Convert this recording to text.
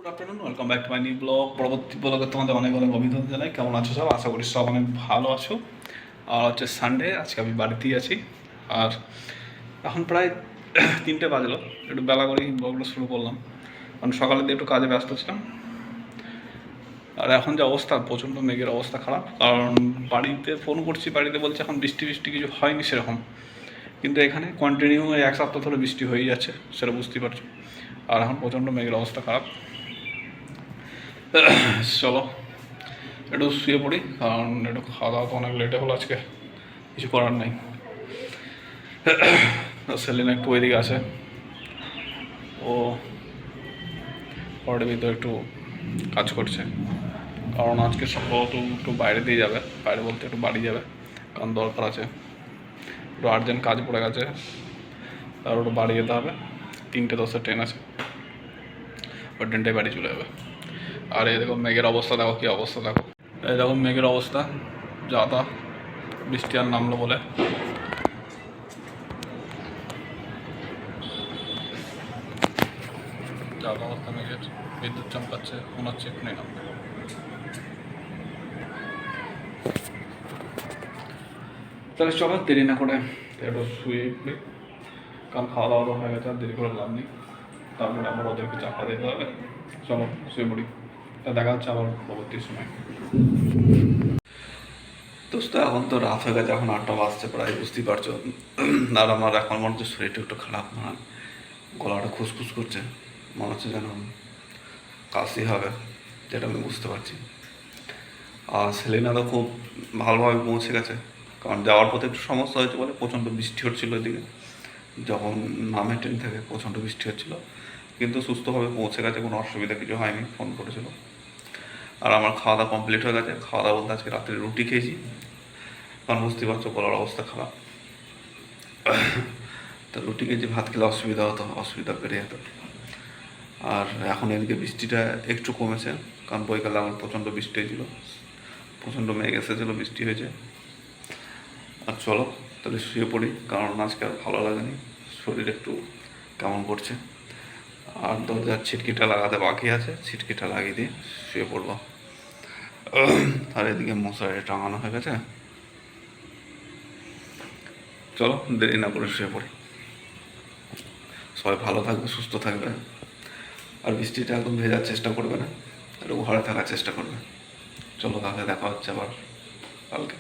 Good afternoon, welcome back to my new blog. পরবর্তী ব্লগে তোমাদের অনেক অনেক অভিনন্দন জানাই। কেমন আছো সব? আশা করি সব অনেক ভালো আছো। আর হচ্ছে সানডে, আজকে আমি বাড়িতেই আছি। আর এখন প্রায় 3টে বাজলো, একটু বেলা করেই ব্লগটা শুরু করলাম, কারণ সকালের দিকে একটু কাজে ব্যস্ত ছিলাম। আর এখন যে অবস্থা, প্রচণ্ড মেঘের অবস্থা খারাপ। কারণ বাড়িতে ফোন করছি, বাড়িতে বলছে এখন বৃষ্টি কিছু হয়নি সেরকম, কিন্তু এখানে কন্টিনিউ 1 সপ্তাহ ধরে বৃষ্টি হয়েই যাচ্ছে, সেটা বুঝতেই পারছো। আর এখন প্রচণ্ড মেঘের অবস্থা খারাপ। চলো একটু শুয়ে পড়ি, কারণ একটু খাওয়া দাওয়া তো অনেক লেটে হলো আজকে, কিছু করার নেই। সেলিনা একটু ওইদিকে আছে, ও পরের ভিতরে একটু কাজ করছে, কারণ আজকে সম্ভবত একটু বাইরে দিয়ে যাবে, বাইরে বলতে একটু বাড়ি যাবে, কারণ দরকার আছে, একটু আর্জেন্ট কাজ পড়ে গেছে, তার একটু বাড়ি যেতে হবে। 3:10 ট্রেন আছে, ওই ট্রেনটাই বাড়ি চলে যাবে। আর এই দেখো মেঘের অবস্থা, দেখো কী অবস্থা, দেখো এই দেখো মেঘের অবস্থা, যা তা বৃষ্টি আর নামলো বলে। যা অবস্থা মেঘের, বিদ্যুৎ চমকাচ্ছে, মনে হচ্ছে এক্ষুনি নামবে। তাহলে চলো দেরি না করে একটু শুয়ে পড়ি, কারণ খাওয়া দাওয়া তো হয়ে গেছে, আর দেরি করে লাভ নেই। তারপরে আবার ওদেরকে চাপা দিতে হবে। চলো শুয়ে পড়ি, তা দেখা হচ্ছে আবার পরবর্তী সময়। দোস্ত এখন তো রাত হয়ে গেছে, এখন 8টা বাজছে প্রায়, বুঝতেই পারছো। আর আমার এখন মনে হচ্ছে শরীরটা একটু খারাপ, মানে গলাটা খুসখুস করছে, মনে হচ্ছে যেন কাশি হবে, যেটা আমি বুঝতে পারছি। আর সেলিনা তো খুব ভালোভাবে পৌঁছে গেছে, কারণ যাওয়ার পথে একটু সমস্যা হয়েছে বলে, প্রচণ্ড বৃষ্টি হচ্ছিলো এদিকে, যখন নামে ট্রেন থেকে প্রচণ্ড বৃষ্টি হচ্ছিলো, কিন্তু সুস্থভাবে পৌঁছে গেছে, কোনো অসুবিধা কিছু হয়নি, ফোন করেছিল। আর আমার খাওয়া দাওয়া কমপ্লিট হয়ে গেছে, খাওয়া দাওয়া বলতে আজকে রাত্রে রুটি খেয়েছি, কারণ বুঝতেই পারছো গলার অবস্থা খারাপ। তা রুটি খেয়েছি, ভাত খেলে অসুবিধা হতো, অসুবিধা বেড়ে যেত। আর এখন এদিকে বৃষ্টিটা একটু কমেছে, কারণ বৈকালে আমার প্রচণ্ড বৃষ্টি হয়েছিল, প্রচণ্ড মেঘ এসেছিলো, বৃষ্টি হয়েছে। আর চলো তাহলে শুয়ে পড়ি, কারণ আজকে আর ভালো লাগেনি, শরীর একটু কেমন করছে। আর দরজার ছিটকিটা লাগাতে বাকি আছে, ছিটকিটা লাগিয়ে দিয়ে শুয়ে পড়বো। আর এদিকে মশারি টাঙানো হয়ে গেছে। চলো দেরি না করে শুয়ে পড়ি। সবাই ভালো থাকবে, সুস্থ থাকবে, আর বৃষ্টিটা একদম ভেজার চেষ্টা করবে না, একটু ঘরে থাকার চেষ্টা করবে। চলো তাহলে দেখা হচ্ছে আবার কালকে।